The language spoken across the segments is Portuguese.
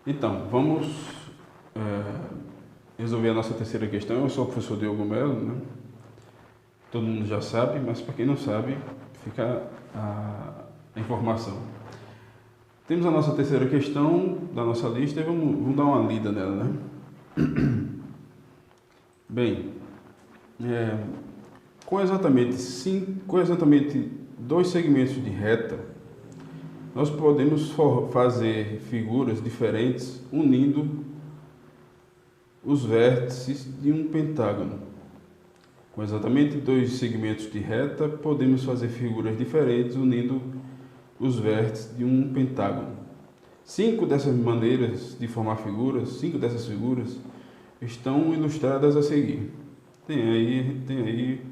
Então, vamos resolver a nossa terceira questão. Eu sou o professor Diogo Melo, né? Todo mundo já sabe, mas para quem não sabe, fica a informação. Temos a nossa terceira questão da nossa lista e vamos dar uma lida nela, né? Bem, com exatamente dois segmentos de reta, nós podemos fazer figuras diferentes unindo os vértices de um pentágono. Com exatamente dois segmentos de reta, podemos fazer figuras diferentes unindo os vértices de um pentágono. Cinco dessas figuras estão ilustradas a seguir. Tem aí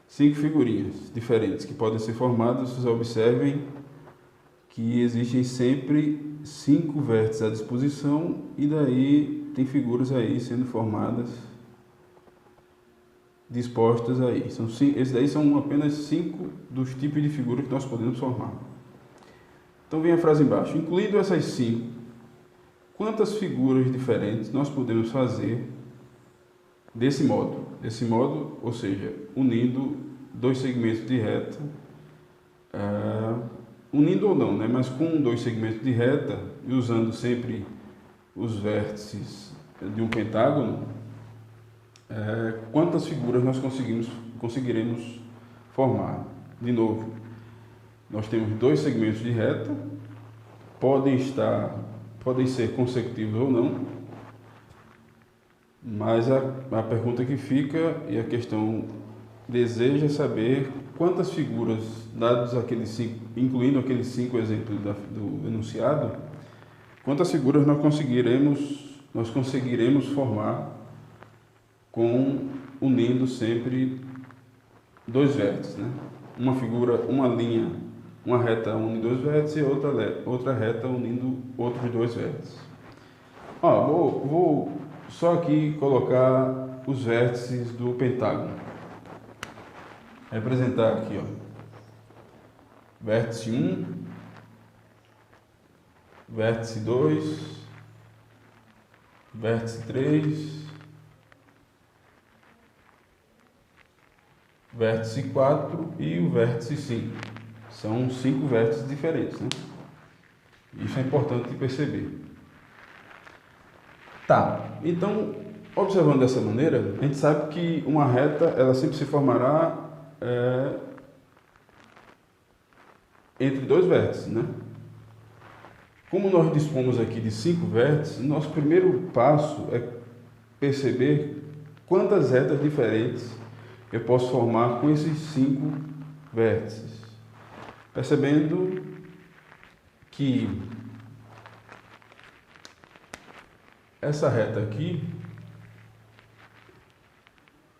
5 figurinhas diferentes que podem ser formadas. Vocês observem que existem sempre 5 vértices à disposição e daí tem figuras aí sendo formadas, dispostas aí. Esses daí são apenas 5 dos tipos de figuras que nós podemos formar. Então vem a frase embaixo. Incluindo essas 5, quantas figuras diferentes nós podemos fazer desse modo? Desse modo, ou seja, unindo dois segmentos de reta, unindo ou não, né? Mas com dois segmentos de reta e usando sempre os vértices de um pentágono, quantas figuras nós conseguiremos formar? De novo, nós temos dois segmentos de reta, podem ser consecutivos ou não, mas a pergunta que fica e a questão deseja saber quantas figuras, dados aqueles 5, incluindo aqueles 5 exemplos do enunciado, quantas figuras nós conseguiremos formar unindo sempre dois vértices, né? Uma figura, uma linha, uma reta une dois vértices e outra reta unindo outros dois vértices. Vou só aqui colocar os vértices do pentágono. Representar aqui, vértice 1, vértice 2, vértice 3, vértice 4 e o vértice 5. São 5 vértices diferentes, né? Isso é importante perceber. Tá, então, observando dessa maneira, a gente sabe que uma reta, ela sempre se formará entre dois vértices, né? Como nós dispomos aqui de 5 vértices, nosso primeiro passo é perceber quantas retas diferentes eu posso formar com esses 5 vértices. Percebendo que essa reta aqui,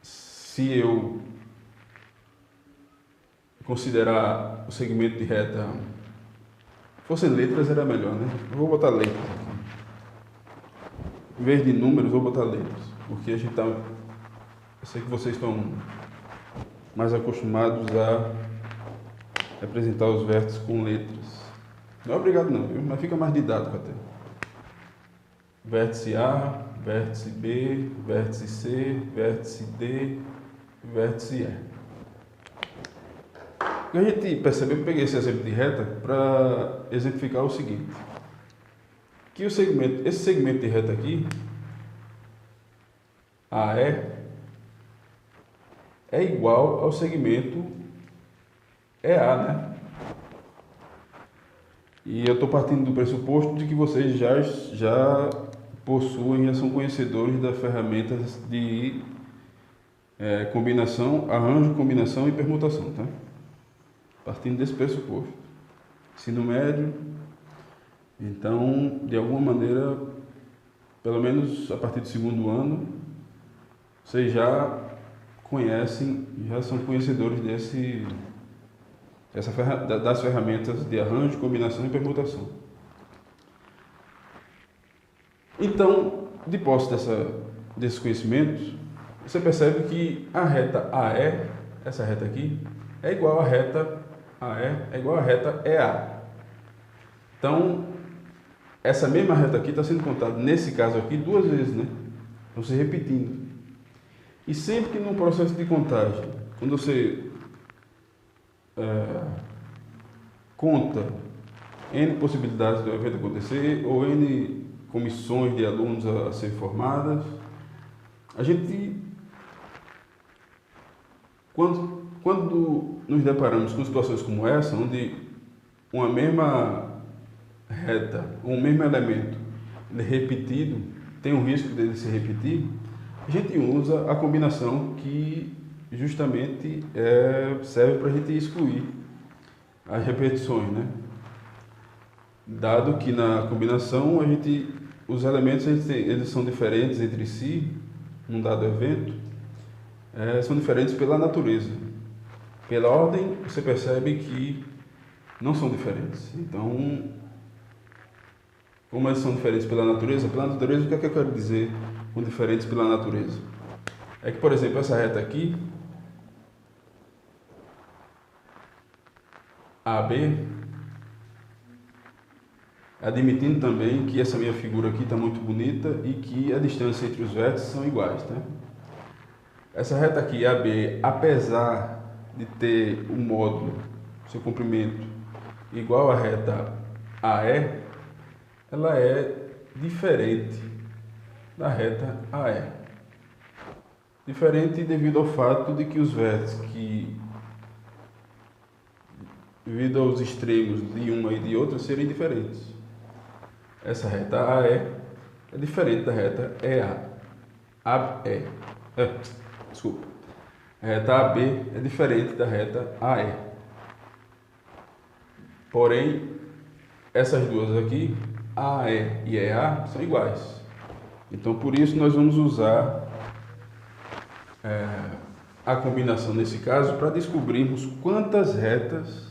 se eu considerar o segmento de reta, fossem letras era melhor, né? Eu vou botar letras aqui. Em vez de números, vou botar letras, porque eu sei que vocês estão mais acostumados a representar os vértices com letras. Não é obrigado não, viu? Mas fica mais didático até. Vértice A, vértice B, vértice C, vértice D, vértice E. A gente percebeu, eu peguei esse exemplo de reta para exemplificar o seguinte, que esse segmento de reta aqui, AE, é igual ao segmento EA, né? E eu estou partindo do pressuposto de que vocês já possuem, já são conhecedores das ferramentas de combinação, arranjo, combinação e permutação, tá? Partindo desse pressuposto. Ensino médio, então, de alguma maneira, pelo menos a partir do segundo ano, vocês já conhecem, já são conhecedores das ferramentas de arranjo, combinação e permutação. Então, de posse desses conhecimentos, você percebe que a reta AE, essa reta aqui, é igual à reta AE, é igual à reta EA. Então, essa mesma reta aqui está sendo contada, nesse caso aqui, 2 vezes, né? Então, você repetindo. E sempre que no processo de contagem, quando você conta N possibilidades do evento acontecer, ou N comissões de alunos a serem formadas, a gente, quando nos deparamos com situações como essa, onde uma mesma reta, um mesmo elemento ele é repetido, tem um risco dele se repetir, a gente usa a combinação que justamente serve para a gente excluir as repetições, né? Dado que na combinação os elementos eles são diferentes entre si, num dado evento, são diferentes pela natureza. Pela ordem, você percebe que não são diferentes. Então, como eles são diferentes pela natureza, o que é que eu quero dizer com diferentes pela natureza? É que, por exemplo, essa reta aqui, AB, admitindo também que essa minha figura aqui está muito bonita e que a distância entre os vértices são iguais, tá? Essa reta aqui, AB, apesar de ter um módulo, seu comprimento, igual à reta AE, ela é diferente da reta AE. Diferente devido ao fato de que os vértices devido aos extremos de uma e de outra serem diferentes. Essa reta AE é diferente da reta EA. Desculpa. A reta AB é diferente da reta AE. Porém, essas duas aqui, AE e EA, são iguais. Então, por isso, nós vamos usar a combinação nesse caso para descobrirmos quantas retas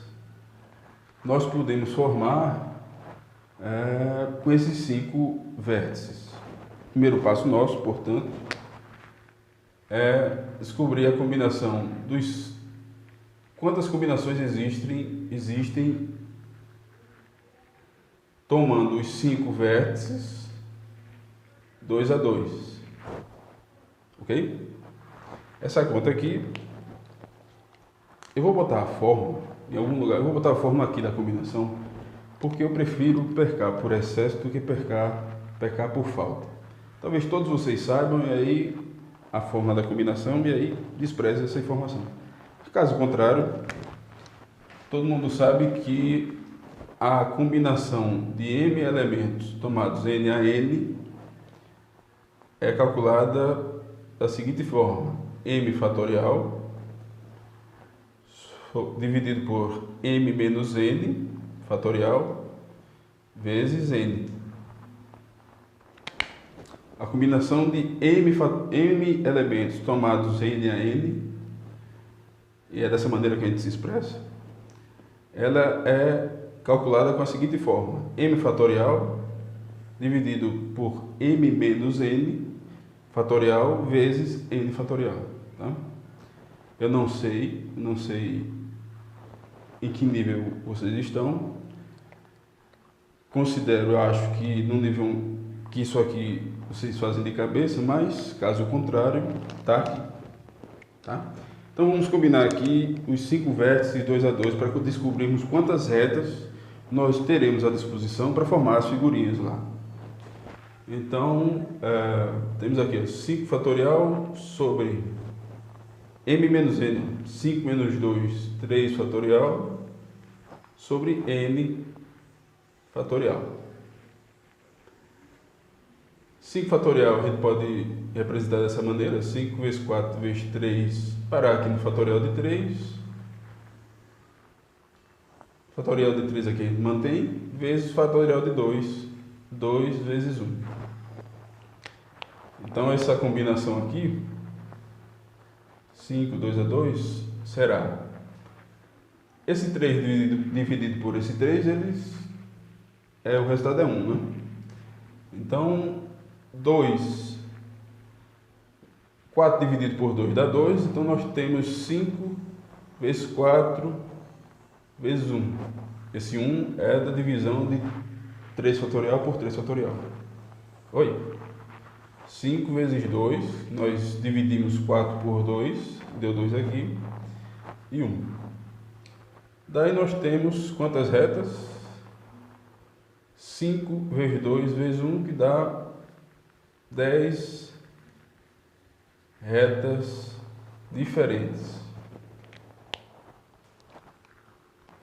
nós podemos formar com esses 5 vértices. O primeiro passo nosso, portanto, é descobrir a combinação quantas combinações existem tomando os 5 vértices 2 a 2. Ok? Essa conta aqui, eu vou botar a fórmula em algum lugar, eu vou botar a fórmula aqui da combinação, porque eu prefiro pecar por excesso do que pecar por falta. Talvez todos vocês saibam, e aí a fórmula da combinação, e aí despreze essa informação. Caso contrário, todo mundo sabe que a combinação de M elementos tomados N a N é calculada da seguinte forma: M fatorial dividido por M menos N fatorial vezes N. A combinação de M elementos tomados N a N, e é dessa maneira que a gente se expressa, ela é calculada com a seguinte forma: M fatorial dividido por M menos N fatorial vezes N fatorial. Tá? Eu não sei em que nível vocês estão. Eu acho que no nível que isso aqui vocês fazem de cabeça, mas caso contrário, tá aqui. Tá? Então vamos combinar aqui os 5 vértices 2 a 2 para descobrirmos quantas retas nós teremos à disposição para formar as figurinhas lá. Então, temos aqui 5 fatorial sobre M menos N, 5 menos 2, 3 fatorial, sobre N fatorial. 5 fatorial a gente pode representar dessa maneira: 5 vezes 4 vezes 3, parar aqui no fatorial de 3. Fatorial de 3 aqui a gente mantém, vezes fatorial de 2, 2 vezes 1. Então essa combinação aqui, 5, 2 a 2, será esse 3 dividido por esse 3, o resultado é 1, né? Então, 4 dividido por 2 dá 2, então nós temos 5 vezes 4 vezes 1. Esse 1 é da divisão de 3 fatorial por 3 fatorial. Oi? 5 vezes 2, nós dividimos 4 por 2, deu 2 aqui, e 1. Daí nós temos quantas retas? 5 vezes 2 vezes 1, que dá 10 retas diferentes.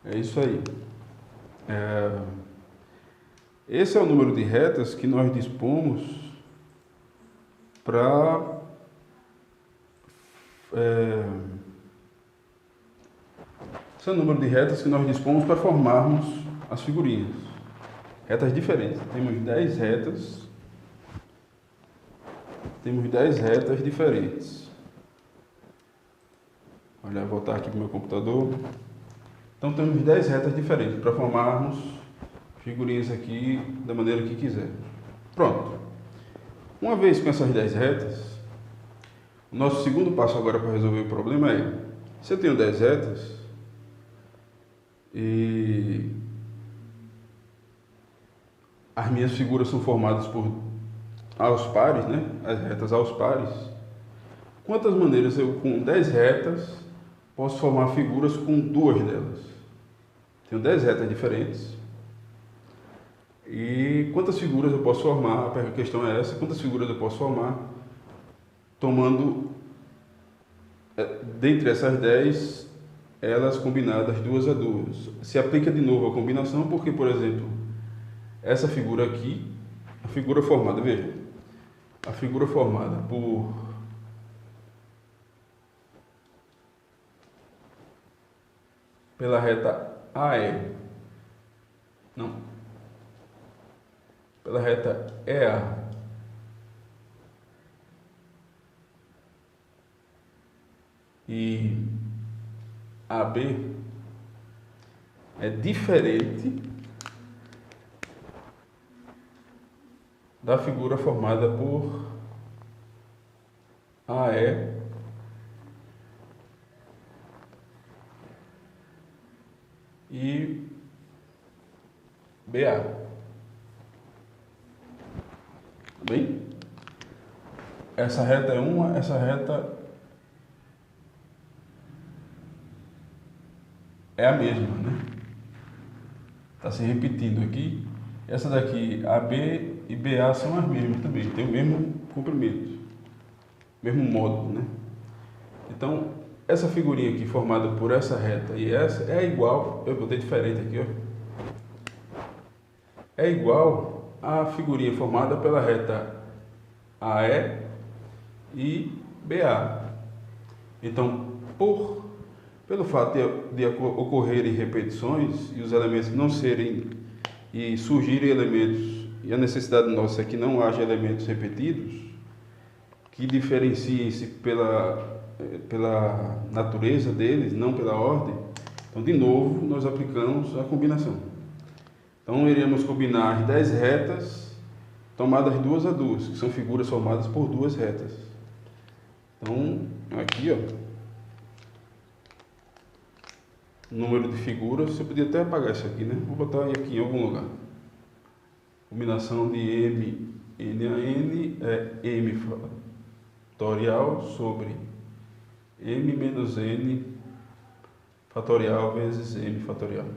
É isso aí. Esse é o número de retas que nós dispomos para esse é o número de retas que nós dispomos para formarmos as figurinhas. Retas diferentes. Temos 10 retas. Temos 10 retas diferentes. Olha, vou voltar aqui para o meu computador. Então temos 10 retas diferentes para formarmos figurinhas aqui da maneira que quiser. Pronto. Uma vez com essas 10 retas, o nosso segundo passo agora para resolver o problema é: se eu tenho 10 retas e as minhas figuras são formadas aos pares, né? As retas aos pares, quantas maneiras eu, com 10 retas, posso formar figuras com duas delas? Tenho 10 retas diferentes. E quantas figuras eu posso formar? A questão é essa: quantas figuras eu posso formar tomando, dentre essas 10, elas combinadas duas a duas? Se aplica de novo a combinação, porque, por exemplo, essa figura aqui, a figura formada, veja, a figura formada pela reta AE, pela reta EA e AB é diferente da figura formada por AE e BA. Tá bem? Essa reta é uma, essa reta é a mesma, né? Está se repetindo aqui. Essa daqui, AB e BA, são as mesmas também, tem o mesmo comprimento, mesmo módulo, né? Então, essa figurinha aqui formada por essa reta e essa é igual, eu botei diferente aqui, ó. É igual à figurinha formada pela reta AE e BA. Então, pelo fato de ocorrerem repetições e os elementos não serem, e surgirem elementos, e a necessidade nossa é que não haja elementos repetidos, que diferenciem-se pela natureza deles, não pela ordem. Então, de novo, nós aplicamos a combinação. Então, iremos combinar as 10 retas tomadas duas a duas, que são figuras formadas por duas retas. Então, aqui, ó, número de figuras, eu podia até apagar isso aqui, né? Vou botar aqui em algum lugar. Combinação de M, N a N é M fatorial sobre M menos N fatorial vezes M fatorial.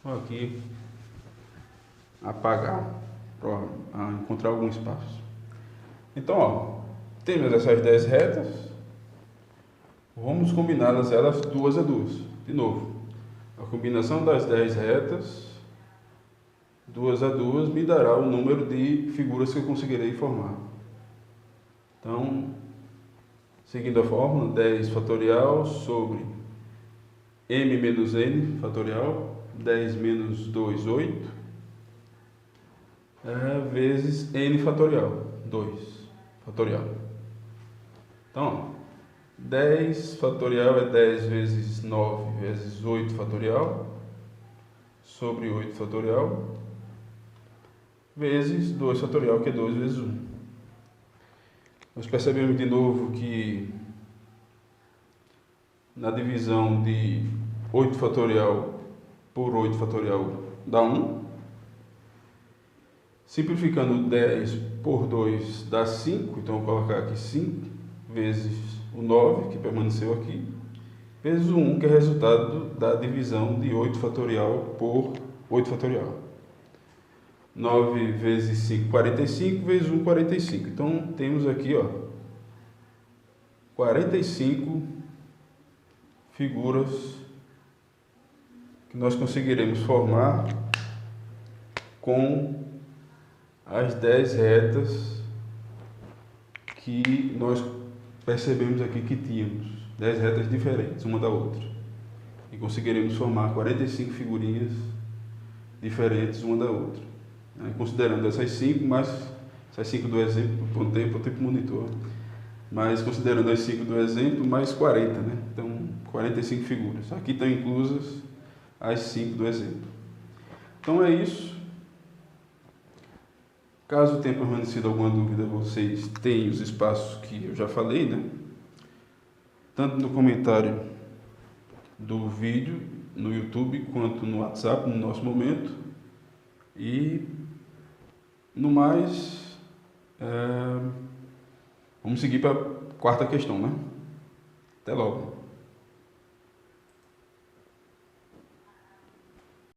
Vou aqui apagar para encontrar algum espaço. Então, ó, temos essas 10 retas, vamos combiná-las elas duas a duas. De novo, a combinação das 10 retas duas a duas me dará o número de figuras que eu conseguirei formar. Então, seguindo a fórmula, 10 fatorial sobre M menos N fatorial, 10 menos 2, 8, vezes N fatorial, 2 fatorial. Então, 10 fatorial é 10 vezes 9 vezes 8 fatorial, sobre 8 fatorial, vezes 2 fatorial, que é 2 vezes 1. Nós percebemos de novo que na divisão de 8 fatorial por 8 fatorial dá 1. Simplificando 10 por 2 dá 5, então vou colocar aqui 5 vezes o 9, que permaneceu aqui, vezes o 1, que é resultado da divisão de 8 fatorial por 8 fatorial. 9 vezes 5, 45, vezes 1, 45. Então, temos aqui, ó, 45 figuras que nós conseguiremos formar com as 10 retas que nós percebemos aqui que tínhamos. 10 retas diferentes, uma da outra. E conseguiremos formar 45 figurinhas diferentes uma da outra. Considerando essas 5, mais essas 5 do exemplo, ponteio monitor. Mas considerando as 5 do exemplo, mais 40, né? Então, 45 figuras. Aqui estão inclusas as 5 do exemplo. Então é isso. Caso tenha permanecido alguma dúvida, vocês têm os espaços que eu já falei, né? Tanto no comentário do vídeo, no YouTube, quanto no WhatsApp, no nosso momento. E, no mais, vamos seguir para a quarta questão, né? Até logo.